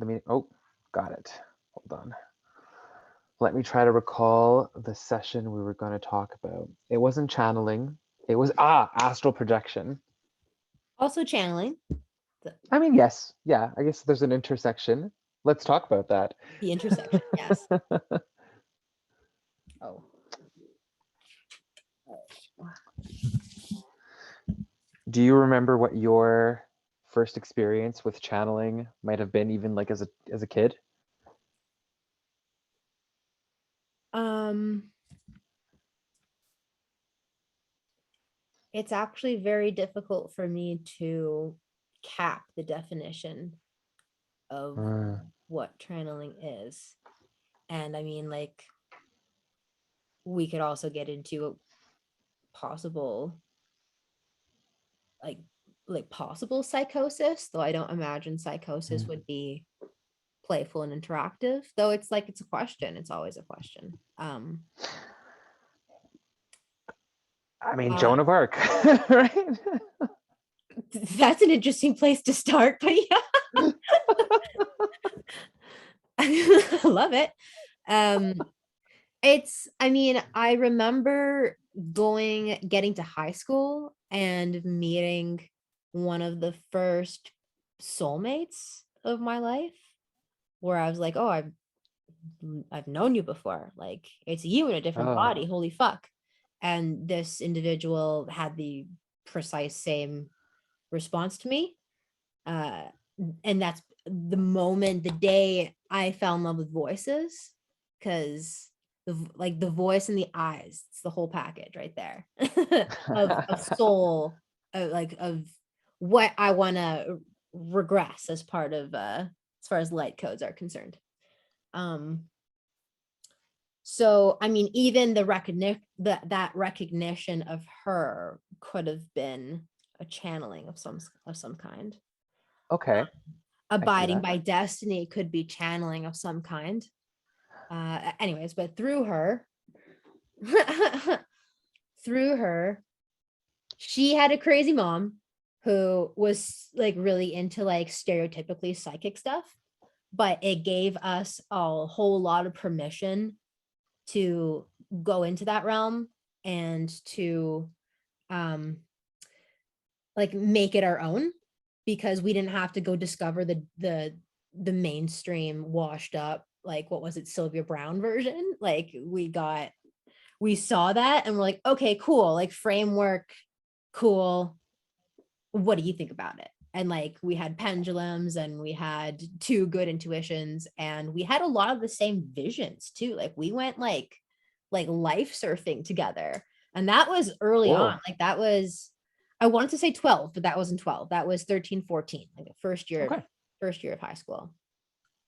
let me, oh, got it. Hold on. Let me try to recall the session we were going to talk about. It wasn't channeling. It was, astral projection. Also channeling. I mean, yes. Yeah, I guess there's an intersection. Let's talk about that. The intersection, yes. Oh. Do you remember what your first experience with channeling might have been, even like as a kid? It's actually very difficult for me to cap the definition of what channeling is. And I mean, like, we could also get into a possible, like possible psychosis, though I don't imagine psychosis would be playful and interactive, though it's like it's a question. It's always a question. I mean, Joan of Arc, right? That's an interesting place to start, but yeah. I love it. I mean, I remember getting to high school and meeting one of the first soulmates of my life, where I was like, oh, I've known you before. Like, it's you in a different body. Holy fuck. And this individual had the precise same response to me. And that's the day I fell in love with voices, because the voice and the eyes, it's the whole package right there of soul, of what I want to regress as part of as far as light codes are concerned. So I mean, even the that recognition of her could have been a channeling of some kind. Okay. Abiding by destiny could be channeling of some kind. Anyways, but through her, she had a crazy mom who was like really into like stereotypically psychic stuff, but it gave us a whole lot of permission to go into that realm and to like make it our own, because we didn't have to go discover the mainstream washed up, like, what was it, Sylvia Brown version. Like, we saw that and we're like, okay, cool, like framework, cool, what do you think about it? And like, we had pendulums and we had two good intuitions and we had a lot of the same visions too. Like, we went like life surfing together, and that was early on. Like, that was, I wanted to say 12, but that wasn't 12, that was 13, 14, like the first year of high school.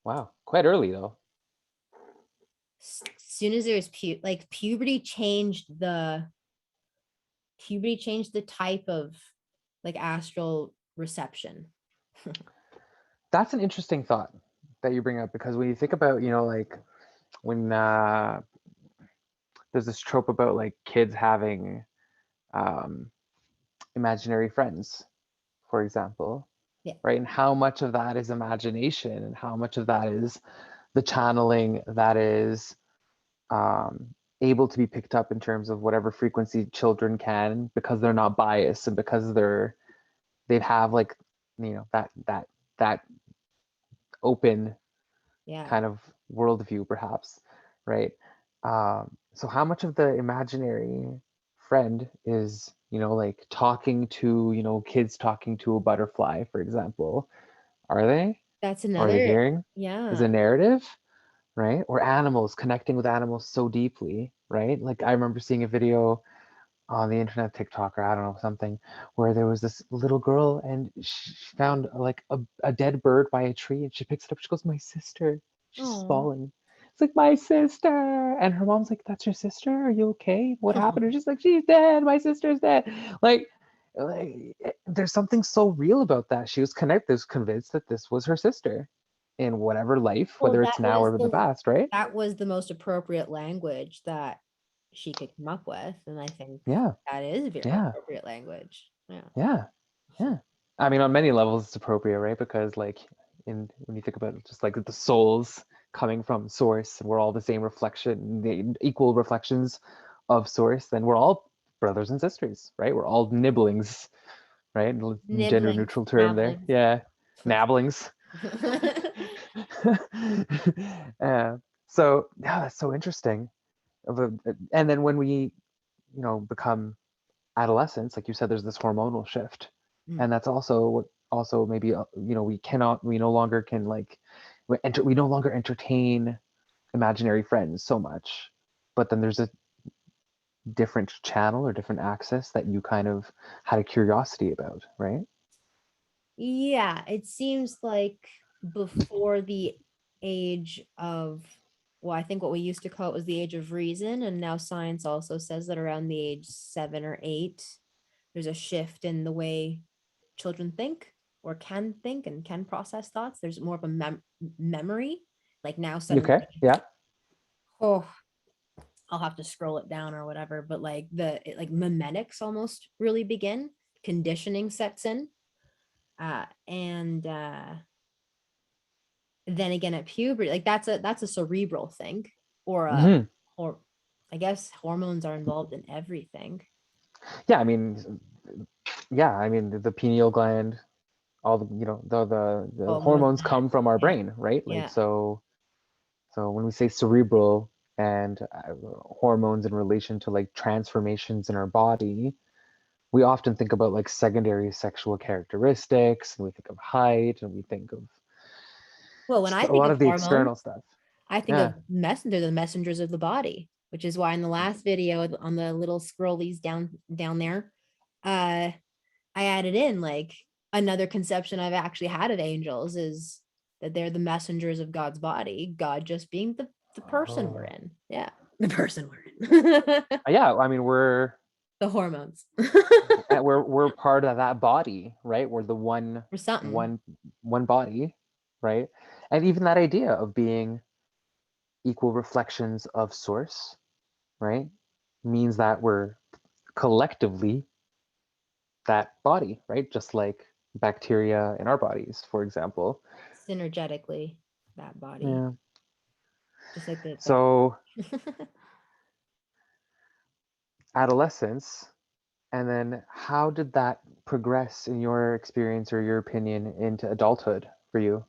Wow, quite early though. As soon as there was puberty changed the type of like astral reception. That's an interesting thought that you bring up, because when you think about, like when there's this trope about like kids having imaginary friends, for example, right? And how much of that is imagination and how much of that is the channeling that is able to be picked up in terms of whatever frequency children can, because they're not biased and because they have like, that open kind of worldview, perhaps, right? So how much of the imaginary friend is, like talking to, kids talking to a butterfly, for example? Are they? That's Are they another, hearing? Is a narrative, right? Or animals, connecting with animals so deeply, right? Like, I remember seeing a video on the internet, TikTok, or I don't know, something, where there was this little girl and she found like a dead bird by a tree, and she picks it up. She goes, "My sister." She's just bawling. It's like, "My sister." And her mom's like, "That's your sister? Are you okay? What happened?" And she's like, "She's dead. My sister's dead." Like, there's something so real about that. She was convinced that this was her sister in whatever life, whether it's now or in the past, right? That was the most appropriate language that she could come up with, and I think that is very appropriate language. Yeah. I mean, on many levels it's appropriate, right? Because like, in when you think about it, just like the souls coming from source, and we're all the same reflection, the equal reflections of source, then we're all brothers and sisters, right? We're all nibblings, right? Gender Nibblings, neutral term there. nabblings. Yeah. Nabblings. So yeah, that's so interesting. And then when we, become adolescents, like you said, there's this hormonal shift, Mm. and that's also what also maybe we no longer can like we no longer entertain imaginary friends so much, but then there's a different channel or different access that you kind of had a curiosity about, right? Yeah, it seems like before the age of, well, I think what we used to call it was the age of reason. And now science also says that around the age 7 or 8, there's a shift in the way children think or can think and can process thoughts. There's more of a memory. Like now suddenly, Okay. Yeah. oh, I'll have to scroll it down or whatever, but like like memetics almost really begin, conditioning sets in. And then again at puberty, like that's a cerebral thing, or Hmm. or I guess hormones are involved in everything. Yeah. I mean, the pineal gland, all the the Oh, more than hormones that. come from our Yeah. brain, right? Like Yeah. so when we say cerebral and hormones in relation to like transformations in our body, we often think about like secondary sexual characteristics, and we think of height, and we think of Well, when just I a think lot of of the hormones, external stuff. I think Yeah. of the messengers of the body, which is why in the last video on the little scrollies down there, uh, I added in like another conception I've actually had of angels is that they're the messengers of God's body, God just being the person we're Oh. in. Yeah. The person we're in. Yeah, I mean The hormones. we're part of that body, right? We're the Or something. one body, right? And even that idea of being equal reflections of source, right? Means that we're collectively that body, right? Just like bacteria in our bodies, for example. Synergetically, that body. Yeah. Just like that. So adolescence, and then how did that progress in your experience or your opinion into adulthood for you?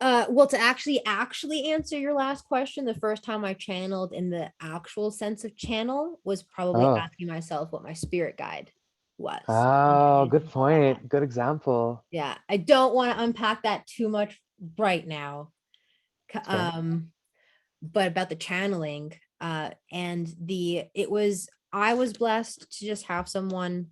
Well, to actually answer your last question, the first time I channeled in the actual sense of channel was probably Oh, asking myself what my spirit guide was. oh, good All that. point. Good example. Yeah, I don't want to unpack that too much right now. That's fair. But about the channeling, and I was blessed to just have someone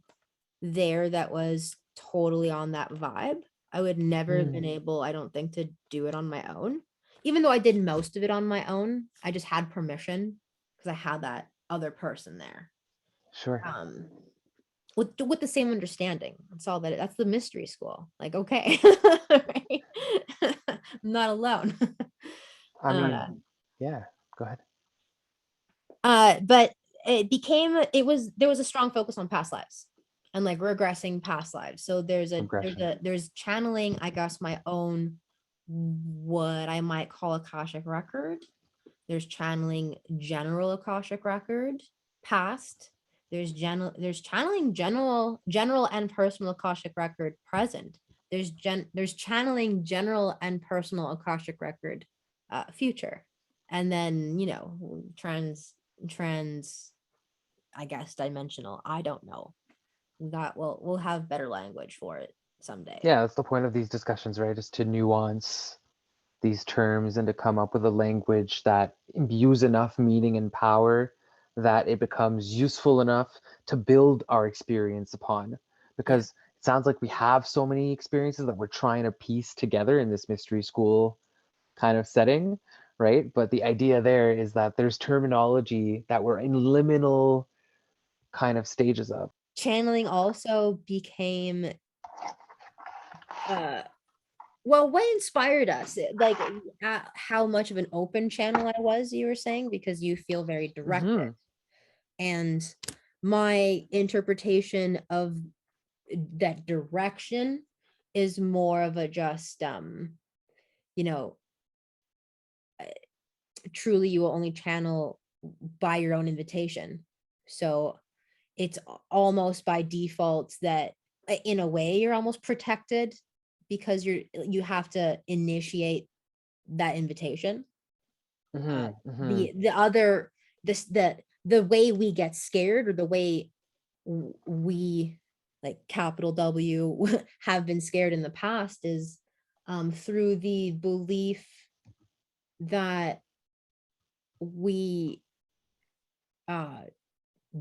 there that was totally on that vibe. I would never have been Mm, able, I don't think, to do it on my own. Even though I did most of it on my own, I just had permission because I had that other person there. sure. Um, with the same understanding. That's the mystery school. Like, okay, right? I'm not alone. I uh, mean, yeah, go ahead. but there was a strong focus on past lives and like regressing past lives. So Regression. there's channeling, I guess, my own, what I might call Akashic record. There's channeling general Akashic record past. There's channeling general and personal Akashic record present. There's channeling general and personal Akashic record future. And then, trans, I guess, dimensional. I don't know. We'll have better language for it someday. Yeah, that's the point of these discussions, right? Is to nuance these terms and to come up with a language that imbues enough meaning and power that it becomes useful enough to build our experience upon. Yeah. Because it sounds like we have so many experiences that we're trying to piece together in this mystery school kind of setting, right? But the idea there is that there's terminology that we're in liminal kind of stages of. Channeling also became uh well, what inspired us? Like how much of an open channel I was, you were saying, because you feel very directed. Mm-hmm. And my interpretation of that direction is more of a just you know, truly you will only channel by your own invitation. So it's almost by default that in a way you're almost protected because you have to initiate that invitation. The other this the way we get scared, or the way we, like capital W, have been scared in the past, is through the belief that we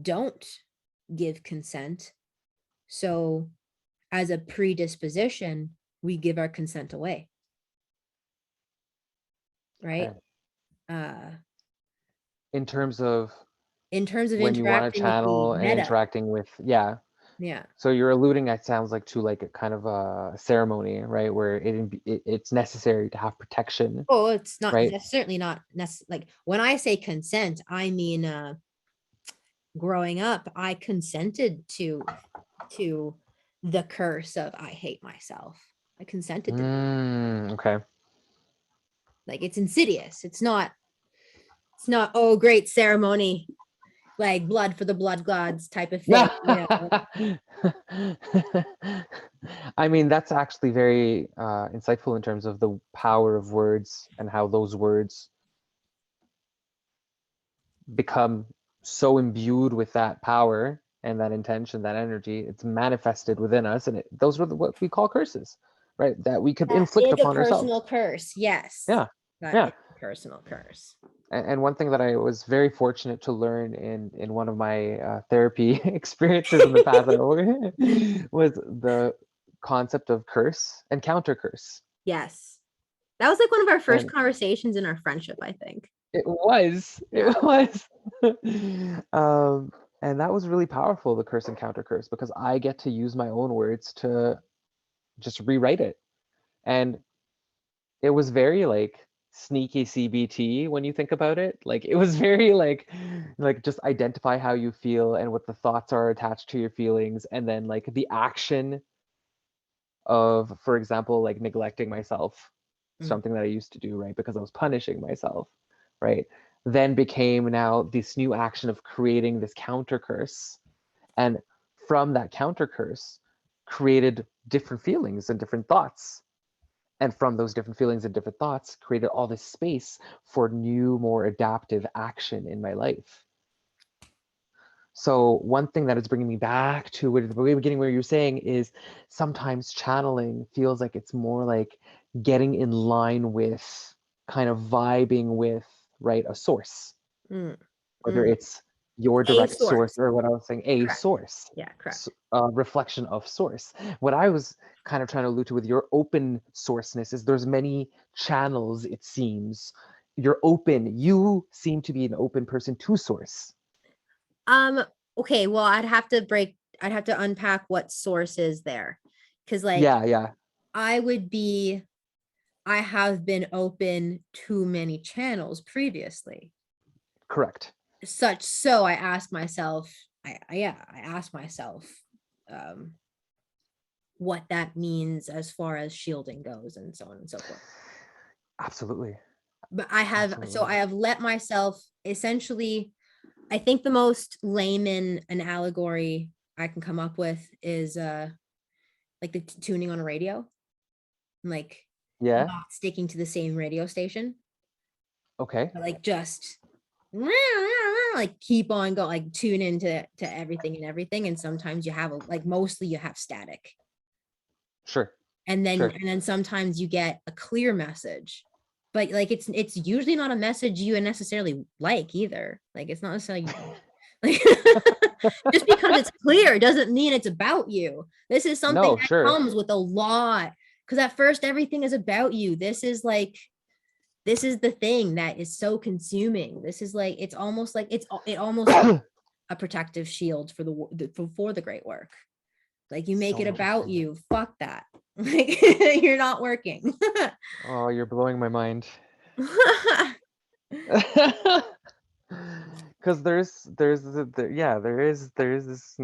don't give consent. So as a predisposition, we give our consent away. Right? Okay. In terms of when you want to interacting with the channel and meta. interacting with, yeah. Yeah. So you're alluding, it sounds like, to like a kind of a ceremony, right? Where it's necessary to have protection. Oh, it's not, right? that's certainly not like when I say consent, I mean growing up, I consented to the curse of I hate myself. I consented to Okay. like it's insidious. It's not oh great ceremony, like blood for the blood gods type of thing. I mean, that's actually very insightful in terms of the power of words and how those words become so imbued with that power and that intention, that energy. It's manifested within us, and those are what we call curses, right? That we could inflict is a upon personal ourselves. curse. Yes. Yeah. That Yeah. is a personal curse. And one thing that I was very fortunate to learn in one of my therapy experiences in the past was the concept of curse and counter curse. Yes. That was like one of our first And conversations in our friendship, I think. it was. Yeah. It was. And that was really powerful, the curse and counter curse, because I get to use my own words to just rewrite it. And it was very like sneaky CBT when you think about it. Like it was very like just identify how you feel and what the thoughts are attached to your feelings, and then like the action of, for example, like neglecting myself, something that I used to do, right, because I was punishing myself, right, then became now this new action of creating this counter curse, and from that counter curse created different feelings and different thoughts, and from those different feelings and different thoughts created all this space for new, more adaptive action in my life. So one thing that is bringing me back to the very beginning where you're saying is sometimes channeling feels like it's more like getting in line with, kind of vibing with, right, a source. Whether it's your direct source, or what I was saying, a correct. source. Yeah, correct. Reflection of source. What I was kind of trying to allude to with your open sourceness is there's many channels, it seems. You're open. You seem to be an open person to source. Okay, well, I'd have to unpack what source is there. Because like Yeah. I have been open to many channels previously. Correct. So I asked myself, I asked myself what that means as far as shielding goes, and so on and so forth. Absolutely. But I have let myself, essentially, I think the most layman an allegory I can come up with is like the tuning on a radio, like Yeah. not sticking to the same radio station. Okay. But like just like keep on going, like tune into everything, and sometimes you have mostly you have static. Sure. And then sometimes you get a clear message, but like it's usually not a message you necessarily like either. Like it's not necessarily like just because it's clear doesn't mean it's about you. This is something that comes with a lot, because at first everything is about you. This is the thing that is so consuming. This is like it's almost like a protective shield for the great work. Like you make it about you. Fuck that. Like you're not working. Oh, you're blowing my mind. Because there is this,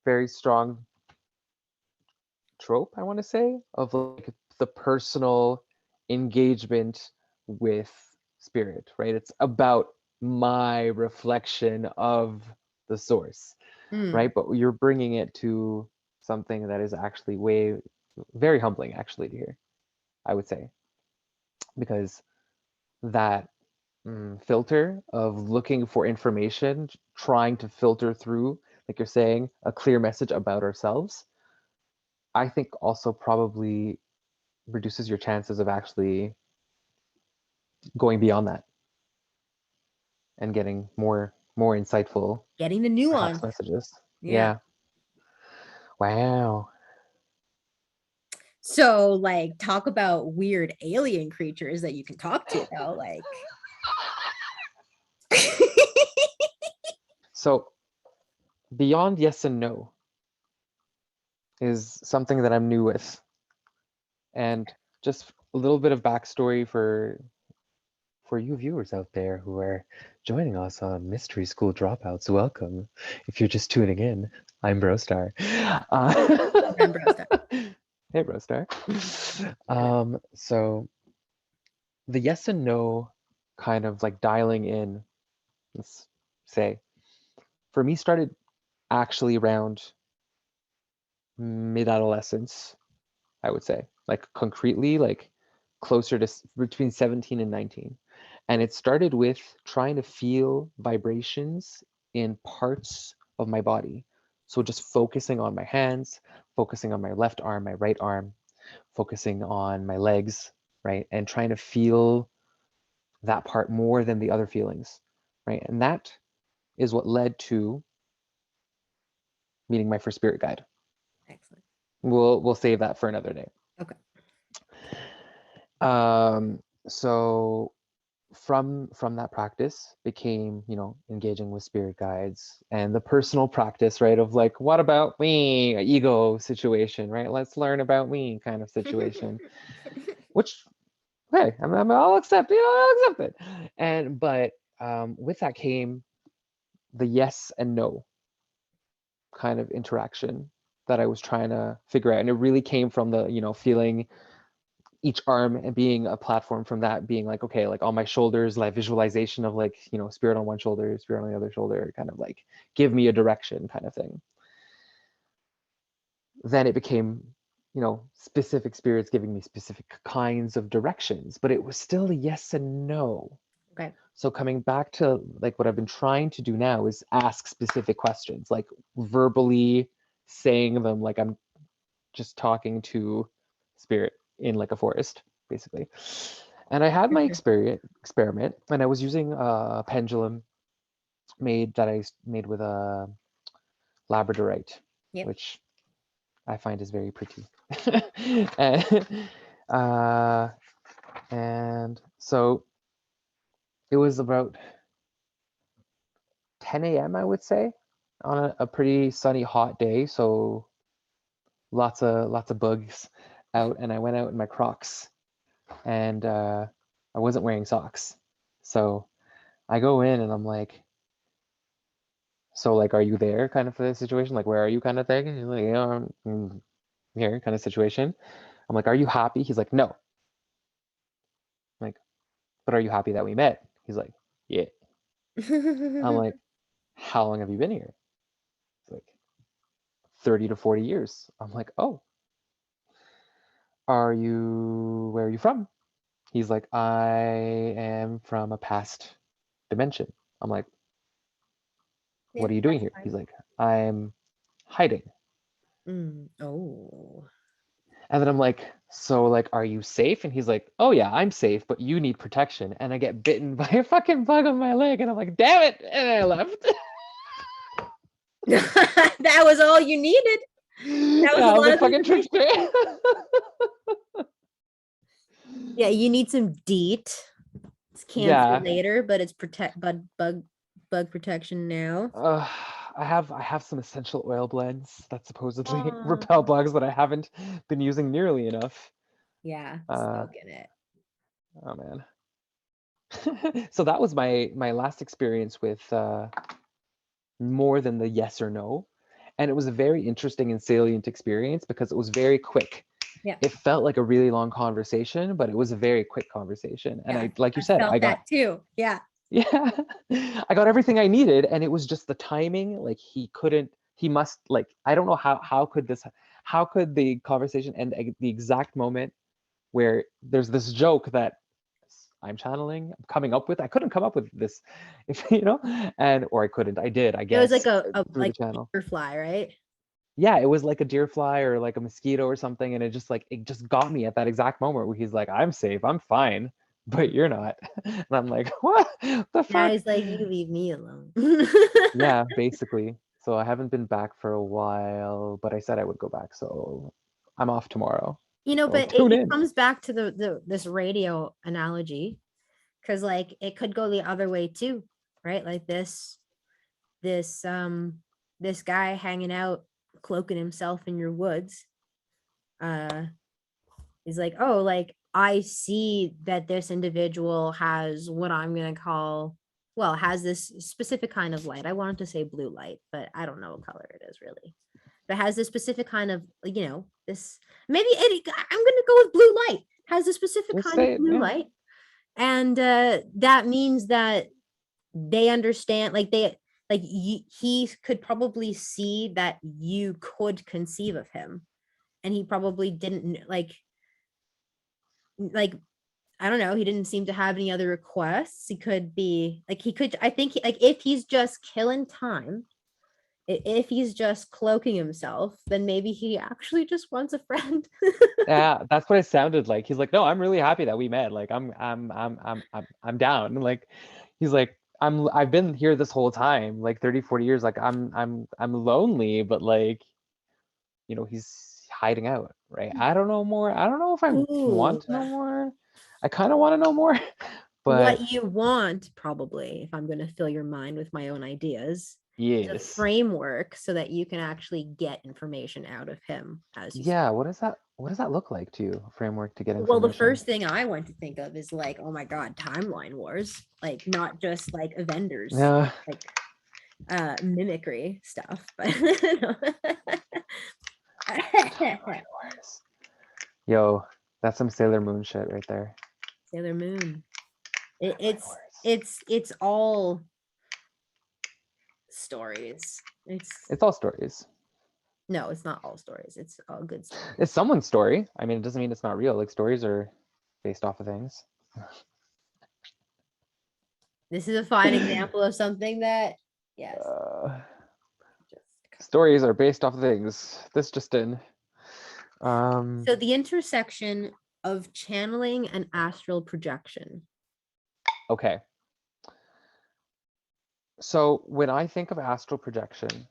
very strong trope, I want to say, of like the personal engagement with spirit, right? It's about my reflection of the source, right? But you're bringing it to something that is actually very humbling, actually, to hear, I would say, because that filter of looking for information, trying to filter through, like you're saying, a clear message about ourselves, I think also probably reduces your chances of actually going beyond that and getting more insightful, Getting the perhaps, nuance. messages. Yeah. Yeah. Wow. So like talk about weird alien creatures that you can talk to though, like So beyond yes and no is something that I'm new with. And just a little bit of backstory for you viewers out there who are joining us on Mystery School Dropouts. Welcome. If you're just tuning in, I'm Brostar. I'm Brosta. Hey, Brostar. So the yes and no kind of like dialing in, let's say, for me started actually around mid-adolescence, I would say, like concretely, like closer to between 17 and 19. And it started with trying to feel vibrations in parts of my body. So just focusing on my hands, focusing on my left arm, my right arm, focusing on my legs, right? And trying to feel that part more than the other feelings, right? And that is what led to meeting my first spirit guide. Excellent. We'll save that for another day. Okay. So from that practice became, engaging with spirit guides and the personal practice, right, of like, what about me, ego situation, right? Let's learn about me kind of situation, which, hey, I'll accept, I'll accept it. And but with that came the yes and no kind of interaction that I was trying to figure out, and it really came from the feeling each arm and being a platform, from that being like, okay, like on my shoulders, like visualization of like, spirit on one shoulder, spirit on the other shoulder, kind of like give me a direction kind of thing. Then it became, specific spirits giving me specific kinds of directions, but it was still a yes and no. Okay. So coming back to like what I've been trying to do now is ask specific questions, like verbally saying them like I'm just talking to spirit in like a forest, basically. And I had my experiment, and I was using a pendulum that I made with a labradorite, Yep. which I find is very pretty. and, uh, and so it was about 10 a.m., I would say, on a pretty sunny, hot day. So lots of bugs out, and I went out in my Crocs, and I wasn't wearing socks. So I go in and I'm like, so like, are you there kind of for this situation? Like, where are you kind of thing? And he's like, I'm here kind of situation. I'm like, are you happy? He's like, no. I'm like, but are you happy that we met? He's like, yeah. I'm like, how long have you been here? He's like, 30 to 40 years. I'm like, oh, where are you from? He's like, I am from a past dimension. I'm like, Yeah, what are you doing that's here? fine. He's like, I'm hiding. Oh. And then I'm like, so like, are you safe? And he's like, oh yeah, I'm safe, but you need protection. And I get bitten by a fucking bug on my leg, and I'm like, damn it, and I left. That was all you needed. That was Yeah, a I was lot like of fucking information. trickster. Yeah, you need some DEET. It's cancer Yeah. later, but it's bug protection now. I have some essential oil blends that supposedly Oh. repel bugs, but I haven't been using nearly enough. Yeah, Uh, soak in it. oh man. So that was my last experience with more than the yes or no. And it was a very interesting and salient experience because it was very quick. Yeah. It felt like a really long conversation, but it was a very quick conversation. And I, like you said, felt I got that too. Yeah. Yeah, I got everything I needed, and it was just the timing. Like he must, like, I don't know how could the conversation end at the exact moment where there's this joke that I'm channeling, I'm coming up with. I couldn't come up with this, if or I couldn't. I did, I It was guess, like a through the channel. butterfly, right? Yeah, it was like a deer fly or like a mosquito or something, and it just got me at that exact moment where he's like, "I'm safe, I'm fine, but you're not," and I'm like, "What the fuck?" Now he's like, "You leave me alone." Yeah, basically. So I haven't been back for a while, but I said I would go back, so I'm off tomorrow. So But tune it in. comes back to this radio analogy, because like it could go the other way too, right? Like this this guy hanging out, cloaking himself in your woods, is like, oh, like I see that this individual has what I'm gonna call, well, has this specific kind of light. I wanted to say blue light, but I don't know what color it is really. But has this specific kind of, this, maybe I'm gonna go with blue light. Has a specific Just kind of say it, blue yeah. light. And that means that they understand, like he could probably see that you could conceive of him, and he probably didn't like I don't know, he didn't seem to have any other requests. He could be like, I think like if he's just killing time, if he's just cloaking himself, then maybe he actually just wants a friend. Yeah, that's what it sounded like. He's like, "No, I'm really happy that we met. Like, I'm down." And like, he's like, I've been here this whole time, like 30, 40 years. Like, I'm lonely, but like, he's hiding out, right? I don't know more. I don't know if I want Ooh, to know more. I kind of want to know more, but what you want, probably, if I'm going to fill your mind with my own ideas, is a yes. framework so that you can actually get information out of him as you Yeah, what does that look like to you? A framework to get Well, the information? first thing I went to think of is like, oh my God, timeline wars, like not just like Avengers, Yeah. like mimicry stuff, but Timeline wars. Yo, that's some Sailor Moon shit right there. Sailor Moon. Timeline wars. It's all stories. It's all stories. No, it's not all stories. It's all good stories. It's someone's story. I mean, it doesn't mean it's not real. Like, stories are based off of things. This is a fine example of something that, yes. Stories are based off of things. This just in. So the intersection of channeling and astral projection. Okay. So when I think of astral projection,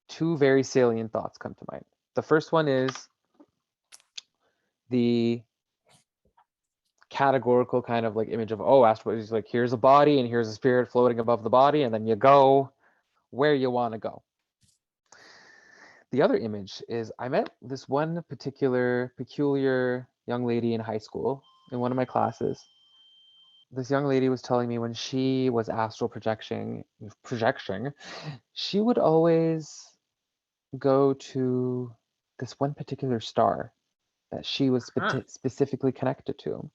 two very salient thoughts come to mind. The first one is the categorical kind of like image of, oh, astral is like, here's a body and here's a spirit floating above the body, and then you go where you want to go. The other image is I met this one peculiar young lady in high school in one of my classes. This young lady was telling me when she was astral projecting, she would always go to this one particular star that she was specifically connected to.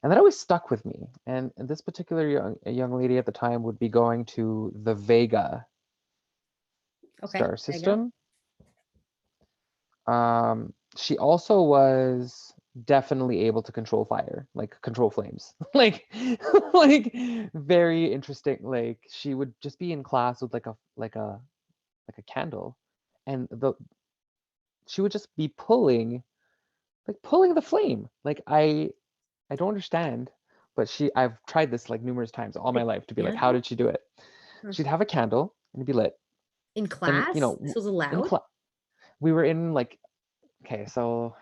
And that always stuck with me. And this particular young lady at the time would be going to the Vega star system. She also was definitely able to control fire, like control flames, like very interesting. Like she would just be in class with like a candle, and she would just be pulling the flame. Like I don't understand, but I've tried this like numerous times all my life to be like, how did she do it? She'd have a candle and it'd be lit. In class? And this was allowed? We were in like, okay, so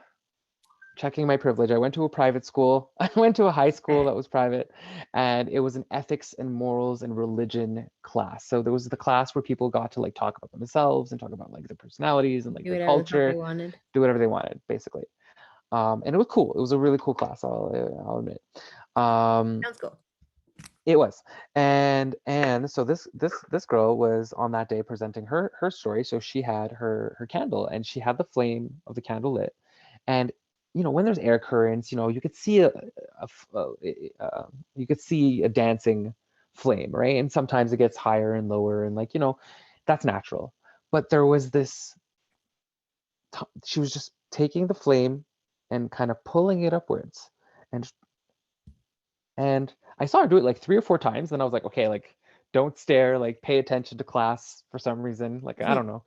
checking my privilege, I went to a private school. I went to a high school that was private, and it was an ethics and morals and religion class. So there was the class where people got to like talk about themselves and talk about like their personalities and like their culture, do whatever they wanted, basically. And it was cool. It was a really cool class, I'll admit. Sounds cool. It was. And so this girl was on that day presenting her story. So she had her candle, and she had the flame of the candle lit. And when there's air currents, you could see you could see a dancing flame, right? And sometimes it gets higher and lower, and that's natural. But there was this she was just taking the flame and kind of pulling it upwards. And I saw her do it like 3 or 4 times. Then I was like, okay, like don't stare, like pay attention to class for some reason. Like, I don't know.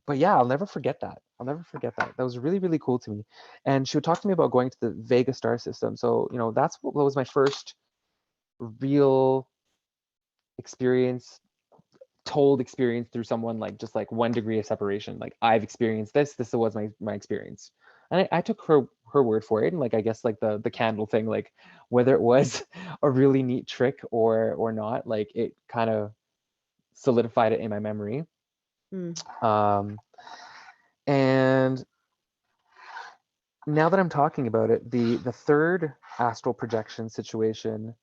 But yeah, I'll never forget that. I'll never forget that. That was really, really cool to me. And she would talk to me about going to the Vega star system. So, that's what was my first real experience, told experience through someone, like just like 1 degree of separation. Like, I've experienced this was my experience. And I took her word for it. And like, I guess like the candle thing, like whether it was a really neat trick or not, like it kind of solidified it in my memory. Um, and now that I'm talking about it, the third astral projection situation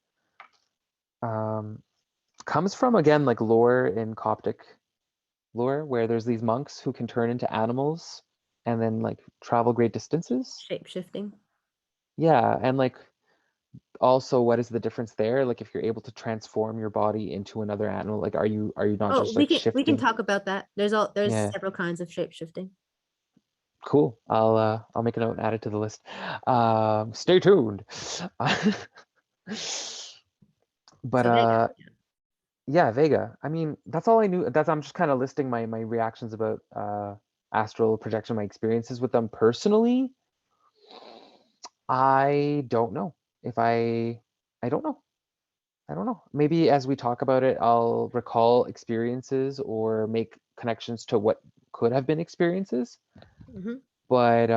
comes from, again, like lore in Coptic lore, where there's these monks who can turn into animals and then like travel great distances. Shape shifting. Yeah, and like also, what is the difference there? Like, if you're able to transform your body into another animal, like are you not Oh, just we like can shifting? talk about that. There's Yeah, several kinds of shape shifting. cool. I'll make a note and add it to the list. Stay tuned. But So Vega. yeah, Vega. I mean, that's all I knew. I'm just kind of listing my reactions about astral projection, my experiences with them personally. I don't know if I don't know. I don't know. Maybe as we talk about it, I'll recall experiences or make connections to what could have been experiences. But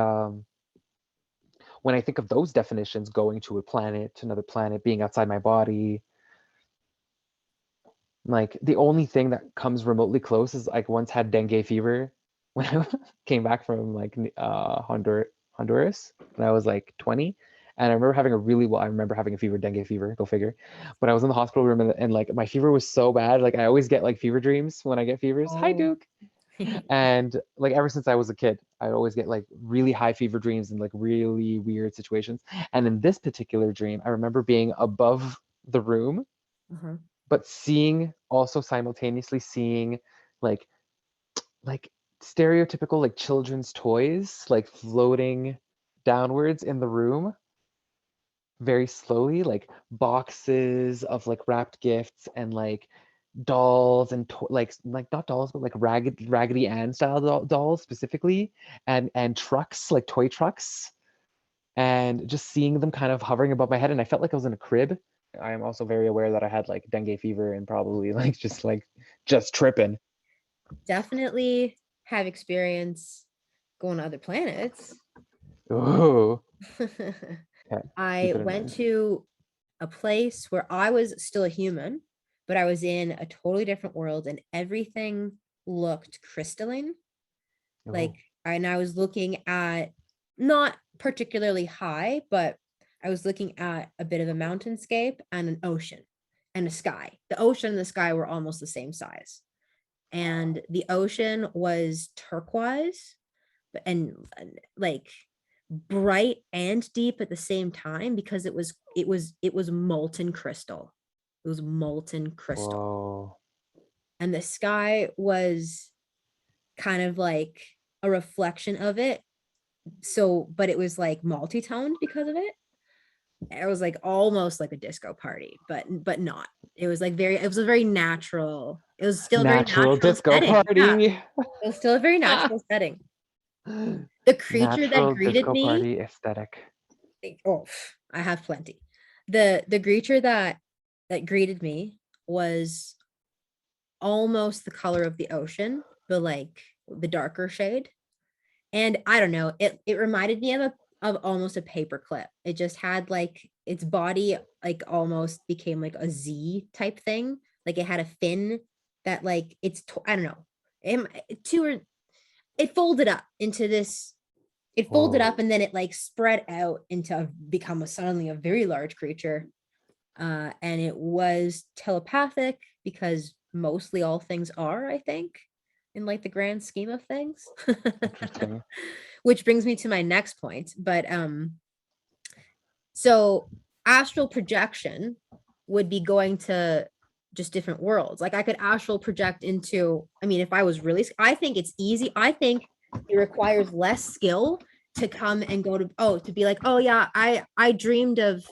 when I think of those definitions, going to a planet, to another planet, being outside my body, like the only thing that comes remotely close is like once had dengue fever when I came back from like Honduras when I was like 20. And I remember having a fever, dengue fever, go figure. But I was in the hospital room, and like my fever was so bad. Like I always get like fever dreams when I get fevers. Hi, Oh. Duke. And like ever since I was a kid, I always get like really high fever dreams in like really weird situations. And in this particular dream, I remember being above the room, but also simultaneously seeing like like stereotypical like children's toys like floating downwards in the room very slowly, like boxes of like wrapped gifts and like dolls and like not dolls but like Raggedy Ann style dolls specifically, and trucks, like toy trucks, and just seeing them kind of hovering above my head, and I felt like I was in a crib. I am also very aware that I had like dengue fever and probably just tripping. Definitely have experience going to other planets. Ooh. Okay, I keep it in went mind. to a place where I was still a human, but I was in a totally different world and everything looked crystalline. Ooh. Like, and I was looking at not particularly high, but I was looking at a bit of a mountainscape and an ocean and a sky. The ocean and the sky were almost the same size. And the ocean was turquoise and like bright and deep at the same time because it was molten crystal. It was molten crystal. Whoa. And the sky was kind of like a reflection of it. So, but it was like multi-toned because of it. It was like almost like a disco party, but not. It was a very natural. It was still a very Natural natural disco setting. Yeah. party. It was still a very natural setting. The creature that Natural greeted disco me, party aesthetic. oh, I have plenty. The creature that greeted me was almost the color of the ocean, but like the darker shade. And I don't know, it reminded me of almost a paper clip. It just had like its body like almost became like a Z type thing. Like it had a fin that like I don't know. Two or it folded up into this. It folded Whoa. up and then it like spread out into become suddenly a very large creature. and it was telepathic because mostly all things are, I think, in like the grand scheme of things. Interesting. Which brings me to my next point. But so astral projection would be going to just different worlds. Like I could astral project into, I mean, if I was really, I think it's easy. I think it requires less skill to come and go to, to be like, oh yeah, I dreamed of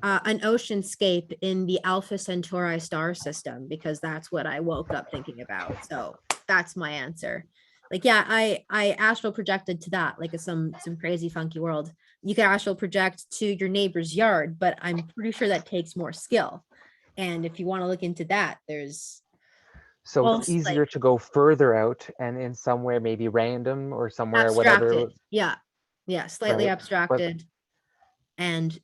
an oceanscape in the Alpha Centauri star system because that's what I woke up thinking about. So that's my answer. Like, yeah, I astral projected to that, like some crazy funky world. You can astral project to your neighbor's yard, but I'm pretty sure that takes more skill. And if you want to look into that, there's So it's easier to go further out and in somewhere maybe random or somewhere abstracted. whatever. Yeah. Yeah, slightly right? abstracted. But, and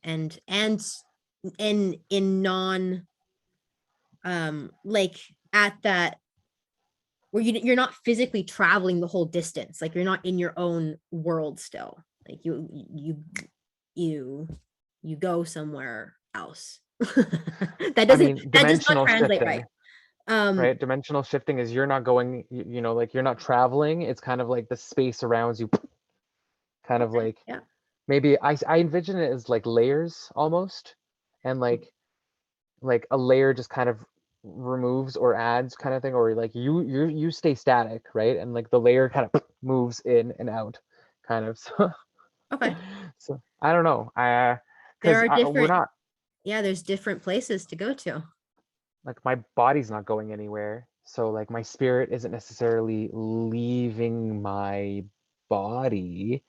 in non like at that where you're not physically traveling the whole distance, like you're not in your own world still, like you go somewhere else. That does not translate shifting, right? Dimensional shifting is you're not going, you know, like you're not traveling, it's kind of like the space around you kind of like, yeah, maybe I envision it as like layers almost, and like a layer just kind of removes or adds kind of thing, or like you stay static, right? And like the layer kind of moves in and out kind of. So okay, so I don't know, there because are we're different, not, yeah, there's different places to go to. like my body's not going anywhere, so like my spirit isn't necessarily leaving my body.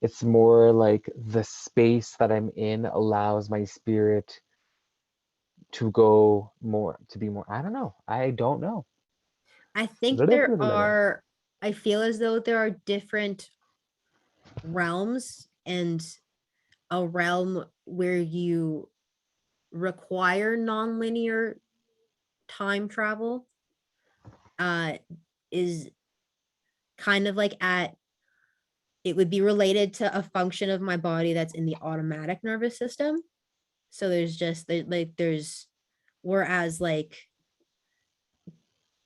It's more like the space that I'm in allows my spirit to go more, to be more, I don't know, I don't know. I think there are, I feel as though there are different realms, and a realm where you require nonlinear time travel is kind of like at, it would be related to a function of my body that's in the automatic nervous system. So there's just like there's, whereas like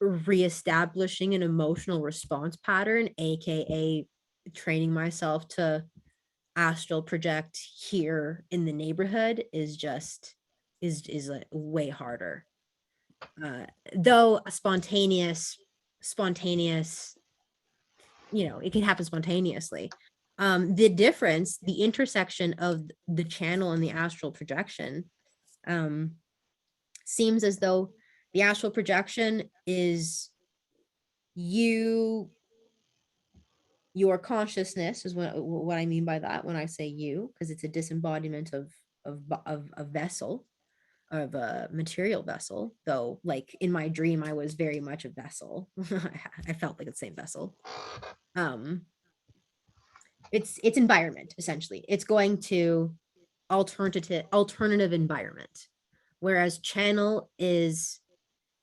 reestablishing an emotional response pattern, aka training myself to astral project here in the neighborhood, is just is like way harder. Though spontaneous, you know, it can happen spontaneously. The difference, the intersection of the channel and the astral projection, um, seems as though the astral projection is you, your consciousness is what I mean by that when I say you, because it's a disembodiment of a vessel, of a material vessel, though like in my dream I was very much a vessel. I felt like the same vessel. um it's environment, essentially. It's going to alternative environment, whereas channel is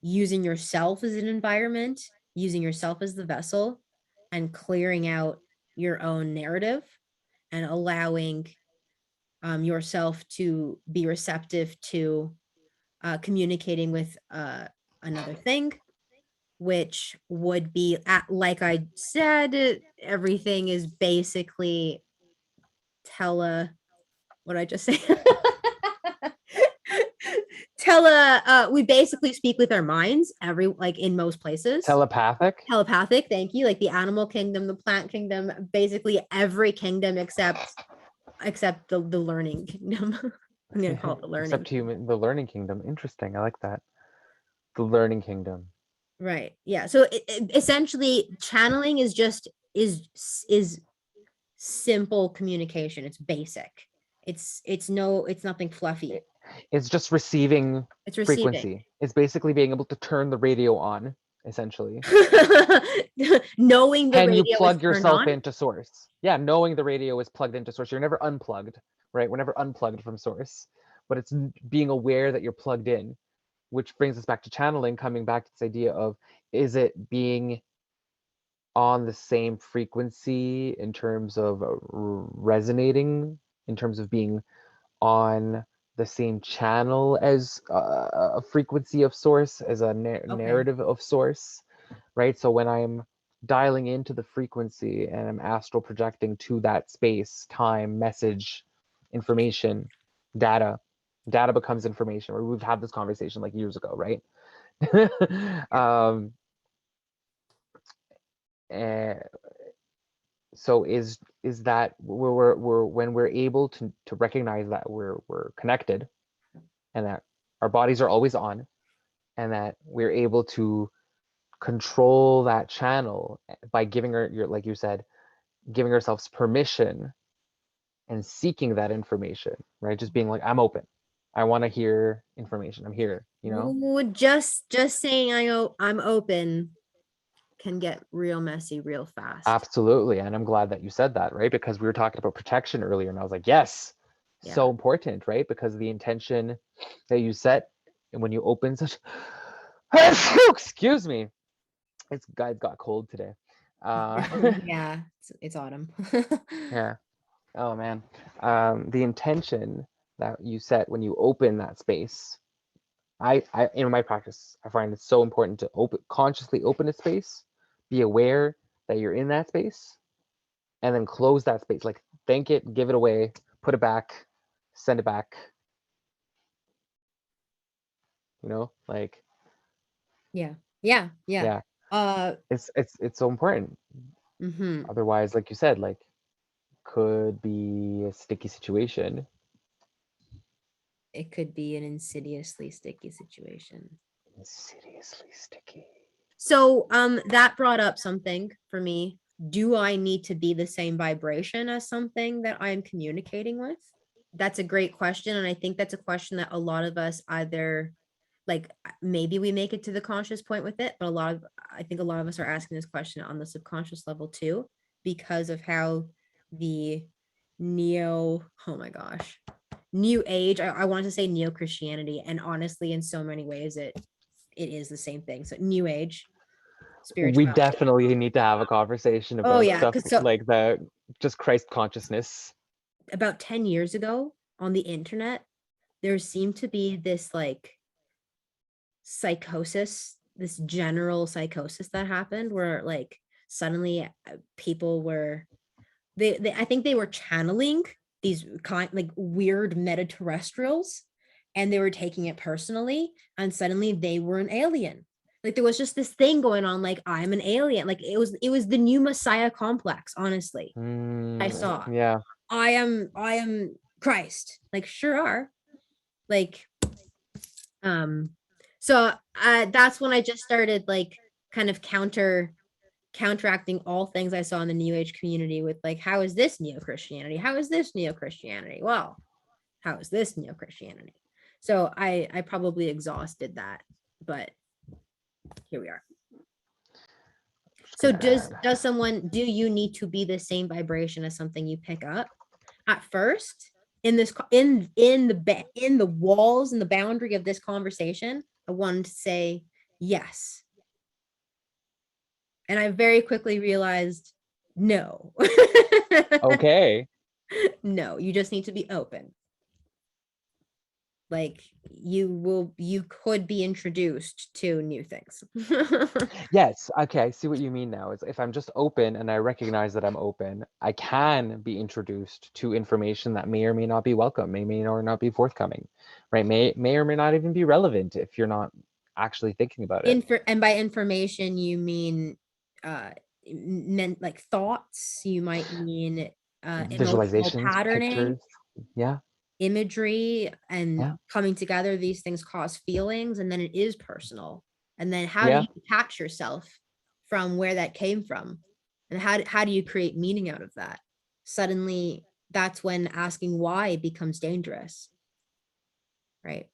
using yourself as an environment, using yourself as the vessel, and clearing out your own narrative and allowing yourself to be receptive to communicating with another thing, which would be like I said, everything is basically what I just say? We basically speak with our minds, like in most places. Telepathic. Thank you. Like the animal kingdom, the plant kingdom, basically every kingdom except the learning kingdom. I'm gonna call it the learning. Except human, the learning kingdom. Interesting. I like that. The learning kingdom. Right. Yeah. So essentially, channeling is just is simple communication. It's basic. It's nothing fluffy. It's just receiving frequency. It's basically being able to turn the radio on, essentially. Knowing the Can radio you plug is yourself on? into source? Yeah, knowing the radio is plugged into source. You're never unplugged, right? We're never unplugged from source, but it's being aware that you're plugged in, which brings us back to channeling, coming back to this idea of, is it being on the same frequency in terms of resonating, in terms of being on the same channel as a frequency of source, as a narrative of source, right? So when I'm dialing into the frequency and I'm astral projecting to that space, time, message, information, data becomes information. We've had this conversation like years ago, right? And so is that we're when we're able to recognize that we're connected, and that our bodies are always on, and that we're able to control that channel by giving like you said, giving ourselves permission and seeking that information, right? Just being like, I'm open, I want to hear information, I'm here, you know. Ooh, just saying I'm open can get real messy real fast. Absolutely. And I'm glad that you said that, right? Because we were talking about protection earlier, and I was like, yes, so important, right? Because the intention that you set, and when you open such excuse me, it's guys got cold today. Yeah, it's autumn. Yeah. Oh man. The intention that you set when you open that space, I in my practice, I find it's so important to consciously open a space, be aware that you're in that space, and then close that space. Like, thank it, give it away, put it back, send it back. You know, like, Yeah. it's so important. Otherwise, like you said, like, could be a sticky situation. It could be an insidiously sticky situation. Insidiously sticky. So that brought up something for me. Do I need to be the same vibration as something that I'm communicating with? That's a great question. And I think that's a question that a lot of us either, like, maybe we make it to the conscious point with it, but I think a lot of us are asking this question on the subconscious level too, because of how the oh my gosh, new age, I want to say neo Christianity, and honestly in so many ways it is the same thing. So new age We spirituality. definitely need to have a conversation Oh about yeah, stuff because so like the just Christ consciousness. about 10 years ago on the internet, there seemed to be this like psychosis, this general psychosis that happened where like suddenly people were they I think they were channeling these kind like weird meta-terrestrials, and they were taking it personally, and suddenly they were an alien. Like there was just this thing going on, like I'm an alien. Like it was the new messiah complex, honestly. I saw Yeah. I am Christ. Like sure are. Like so that's when I just started like kind of counteracting all things I saw in the new age community with like, how is this neo-Christianity? How is this neo-Christianity? Well, how is this neo-Christianity? So I probably exhausted that, but here we are. So do you need to be the same vibration as something you pick up? At first, in this in the walls and the boundary of this conversation, I wanted to say yes. And I very quickly realized no. Okay. No, you just need to be open. Like you could be introduced to new things. Yes. Okay. I see what you mean now. Is if I'm just open and I recognize that I'm open, I can be introduced to information that may or may not be welcome, may or not be forthcoming, right? May or may not even be relevant if you're not actually thinking about it. And by information you mean meant like thoughts, you might mean emotional Visualizations, patterning, pictures. Yeah. imagery, and Yeah. coming together. These things cause feelings, and then it is personal. And then how do Yeah. you detach yourself from where that came from, and how do you create meaning out of that? Suddenly that's when asking why becomes dangerous, right?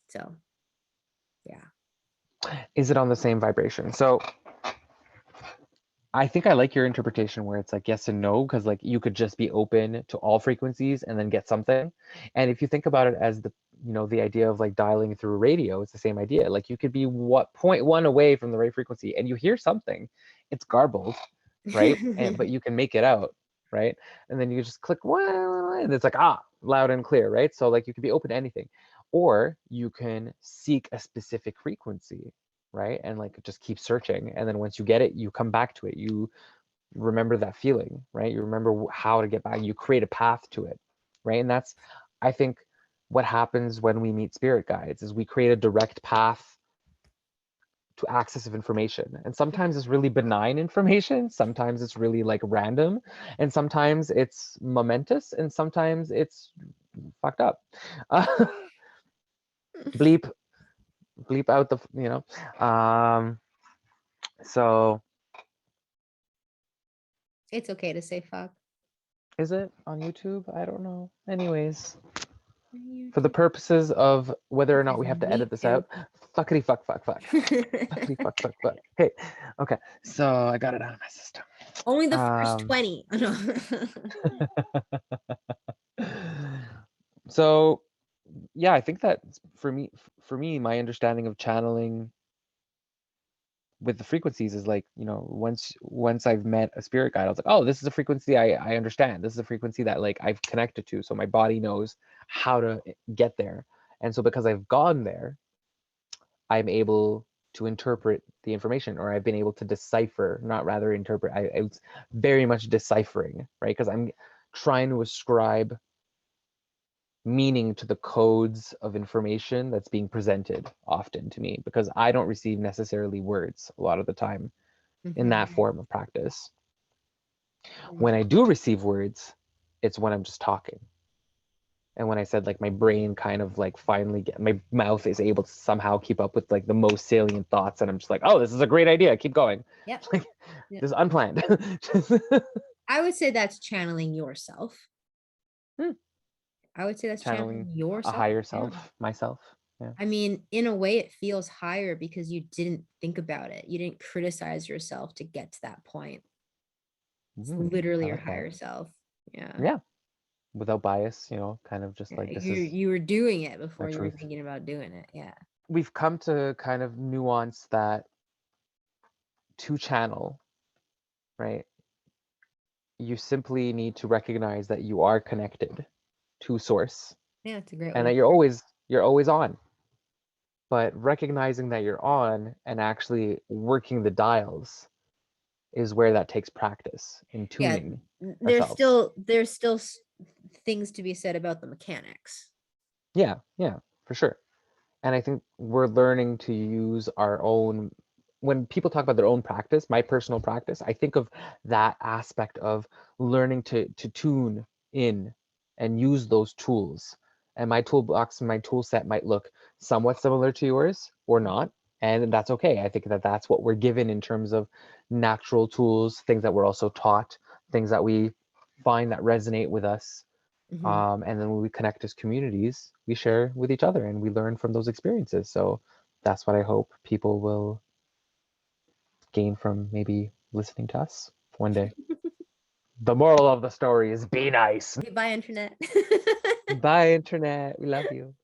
So yeah. Is it on the same vibration? So I think I like your interpretation where it's like yes and no, because like you could just be open to all frequencies and then get something. And if you think about it as the idea of like dialing through radio, it's the same idea. Like you could be what 0.1 away from the right frequency and you hear something, it's garbled, right? But you can make it out, right? And then you just click one, and it's like loud and clear, right? So like you can be open to anything, or you can seek a specific frequency, right? And like just keep searching, and then once you get it, you come back to it. You remember that feeling, right? You remember how to get back. You create a path to it, right? And that's, I think, what happens when we meet spirit guides is we create a direct path to access of information. And sometimes it's really benign information, sometimes it's really like random, and sometimes it's momentous, and sometimes it's fucked up. Bleep bleep out the, you know. So It's okay to say fuck. is it on YouTube? I don't know. Anyways, for the purposes of whether or not we have to edit this out, fuckity fuck fuck fuck. Fuckity fuck fuck fuck. Hey, okay, so I got it out of my system. Only the first 20. So yeah, I think that for me, my understanding of channeling with the frequencies is like, you know, once I've met a spirit guide, I was like, oh, this is a frequency I understand. This is a frequency that like I've connected to. So my body knows how to get there. And so because I've gone there, I'm able to interpret the information, or I've been able to decipher, not rather interpret. I was very much deciphering, right? Because I'm trying to ascribe meaning to the codes of information that's being presented often to me, because I don't receive necessarily words a lot of the time in that form of practice. When I do receive words, it's when I'm just talking. And when I said like my brain kind of like finally my mouth is able to somehow keep up with like the most salient thoughts, and I'm just like, oh, this is a great idea, keep going. Yep. Like, yep. This is unplanned. I would say that's channeling yourself. I would say that's channeling yourself. A higher self, myself. Yeah. I mean, in a way, it feels higher because you didn't think about it. You didn't criticize yourself to get to that point. It's literally your higher self. Yeah. Yeah. Without bias, you know, kind of just like this is you were doing it before you were thinking about doing it. Yeah. We've come to kind of nuance that to channel, right? You simply need to recognize that you are connected to source. Yeah, it's a great and way. that you're always on. But recognizing that you're on and actually working the dials is where that takes practice in tuning. There's still things to be said about the mechanics. Yeah, for sure. And I think we're learning to use our own, when people talk about their own practice, my personal practice, I think of that aspect of learning to tune in and use those tools. And my toolbox and my tool set might look somewhat similar to yours or not. And that's okay. I think that that's what we're given in terms of natural tools, things that we're also taught, things that we find that resonate with us. And then when we connect as communities, we share with each other and we learn from those experiences. So that's what I hope people will gain from maybe listening to us one day. The moral of the story is be nice. Bye, internet. Bye, internet. We love you.